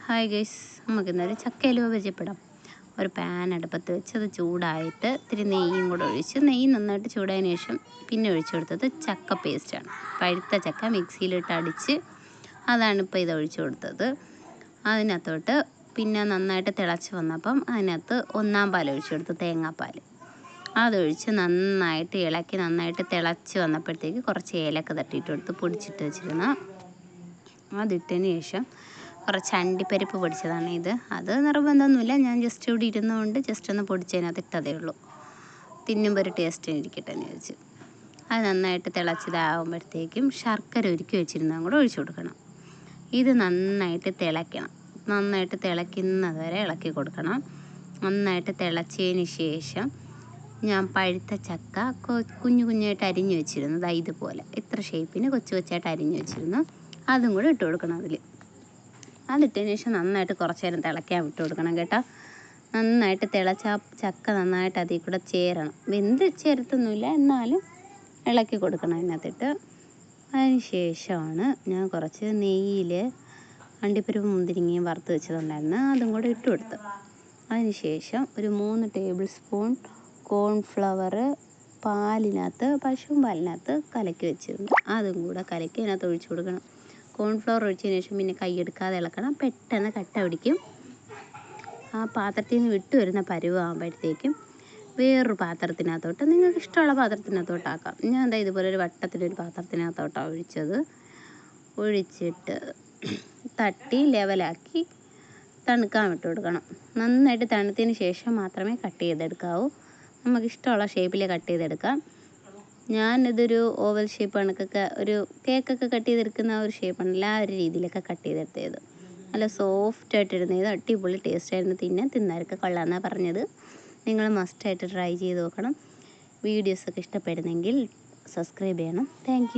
Hi guys, നമുക്കിന്നൊരു ചക്കയിലുവ പരിചയപ്പെടാം. ഒരു പാൻ അടുപ്പത്ത് വെച്ച് അത് ചൂടായിട്ട് ഇത്തിരി നെയ്യും കൂടെ ഒഴിച്ച് നെയ്യ് നന്നായിട്ട് ചൂടായതിനു ശേഷം പിന്നെ ഒഴിച്ചു കൊടുത്തത് ചക്ക പേസ്റ്റാണ്. പഴുത്ത ചക്ക മിക്സിയിലിട്ട് അടിച്ച് അതാണ് ഇപ്പോൾ ഇത് ഒഴിച്ചു കൊടുത്തത്. അതിനകത്തോട്ട് പിന്നെ നന്നായിട്ട് തിളച്ച് വന്നപ്പം അതിനകത്ത് ഒന്നാം പാൽ ഒഴിച്ചു കൊടുത്തു, തേങ്ങാപ്പാൽ. അതൊഴിച്ച് നന്നായിട്ട് ഇളക്കി നന്നായിട്ട് തിളച്ച് വന്നപ്പോഴത്തേക്ക് കുറച്ച് ഏലക്ക തട്ടിയിട്ട് കൊടുത്ത് പൊടിച്ചിട്ട് വെച്ചിരുന്ന അതിട്ടതിന് ശേഷം കുറച്ച് അണ്ടിപ്പരിപ്പ് പൊടിച്ചതാണ് ഇത്. അത് നിർബന്ധമൊന്നുമില്ല, ഞാൻ ജസ്റ്റ് ഇവിടെ ഇരുന്നുകൊണ്ട് ജസ്റ്റ് ഒന്ന് പൊടിച്ചതിനകത്ത് ഇട്ടതേ ഉള്ളൂ. തിന്നുമ്പോൾ ഒരു ടേസ്റ്റ് ഇരിക്കട്ടെ എന്ന് വെച്ച് അത് നന്നായിട്ട് തിളച്ചതാകുമ്പോഴത്തേക്കും ശർക്കര ഉരുക്കി വെച്ചിരുന്നതും കൂടെ ഒഴിച്ചു കൊടുക്കണം. ഇത് നന്നായിട്ട് തിളയ്ക്കണം. നന്നായിട്ട് തിളയ്ക്കുന്നത് വരെ ഇളക്കി കൊടുക്കണം. നന്നായിട്ട് തിളച്ചതിന് ശേഷം ഞാൻ പഴുത്ത ചക്ക കുഞ്ഞു കുഞ്ഞായിട്ട് അരിഞ്ഞു വെച്ചിരുന്നത് ഇതുപോലെ ഇത്ര ഷേപ്പിന് കൊച്ചു കൊച്ചായിട്ട് അരിഞ്ഞു വെച്ചിരുന്നു. അതും കൂടെ ഇട്ട് കൊടുക്കണം. അതിട്ടതിന് ശേഷം നന്നായിട്ട് കുറച്ച് നേരം തിളയ്ക്കാൻ വിട്ട് കൊടുക്കണം കേട്ടോ. നന്നായിട്ട് തിളച്ച ചക്ക നന്നായിട്ട് അതിൽ കൂടെ ചേരണം. വെന്ത് ചേരത്തൊന്നുമില്ല, എന്നാലും ഇളക്കി കൊടുക്കണം അതിനകത്തിട്ട്. അതിന് ശേഷമാണ് ഞാൻ കുറച്ച് നെയ്യിൽ അണ്ടിപ്പരിപ്പ് മുന്തിരിങ്ങയും വറുത്ത് വെച്ചതുണ്ടായിരുന്നു, അതും കൂടെ ഇട്ട് കൊടുത്തു. അതിന് ശേഷം ഒരു 3 ടേബിൾ സ്പൂൺ കോൺഫ്ലവർ പാലിനകത്ത്, പശുവും പാലിനകത്ത് കലക്കി വെച്ചിരുന്നു, അതും കൂടെ കലക്കി അതിനകത്ത് ഒഴിച്ചു കൊടുക്കണം. കോൺഫ്ലവർ ഒഴിച്ചതിന് ശേഷം പിന്നെ കൈയെടുക്കാതെ ഇളക്കണം, പെട്ടെന്ന് കട്ട പിടിക്കും. ആ പാത്രത്തിൽ നിന്ന് വിട്ട് വരുന്ന പരുവാകുമ്പോഴത്തേക്കും വേറൊരു പാത്രത്തിനകത്തോട്ട്, നിങ്ങൾക്ക് ഇഷ്ടമുള്ള പാത്രത്തിനകത്തോട്ടാക്കാം. ഞാൻ എന്താ ഇതുപോലെ ഒരു വട്ടത്തിലൊരു പാത്രത്തിനകത്തോട്ടാണ് ഒഴിച്ചത്. ഒഴിച്ചിട്ട് തട്ടി ലെവലാക്കി തണുക്കാൻ വിട്ട് കൊടുക്കണം. നന്നായിട്ട് തണുത്തതിന് ശേഷം മാത്രമേ കട്ട് ചെയ്തെടുക്കാവൂ. നമുക്കിഷ്ടമുള്ള ഷേപ്പിൽ കട്ട് ചെയ്തെടുക്കാം. ഞാനിതൊരു ഓവൽ ഷേപ്പ് കണക്കൊക്കെ, ഒരു കേക്കൊക്കെ കട്ട് ചെയ്തെടുക്കുന്ന ആ ഒരു ഷേപ്പാണല്ലോ, ആ ഒരു രീതിയിലൊക്കെ കട്ട് ചെയ്തെടുത്തത്. നല്ല സോഫ്റ്റായിട്ടിരുന്നത്, അടിപൊളി ടേസ്റ്റായിരുന്നു. തിന്നാർക്ക് കൊള്ളാമെന്നാണ് പറഞ്ഞത്. നിങ്ങൾ മസ്റ്റായിട്ട് ട്രൈ ചെയ്ത് നോക്കണം. വീഡിയോസൊക്കെ ഇഷ്ടപ്പെടുന്നെങ്കിൽ സബ്സ്ക്രൈബ് ചെയ്യണം. താങ്ക്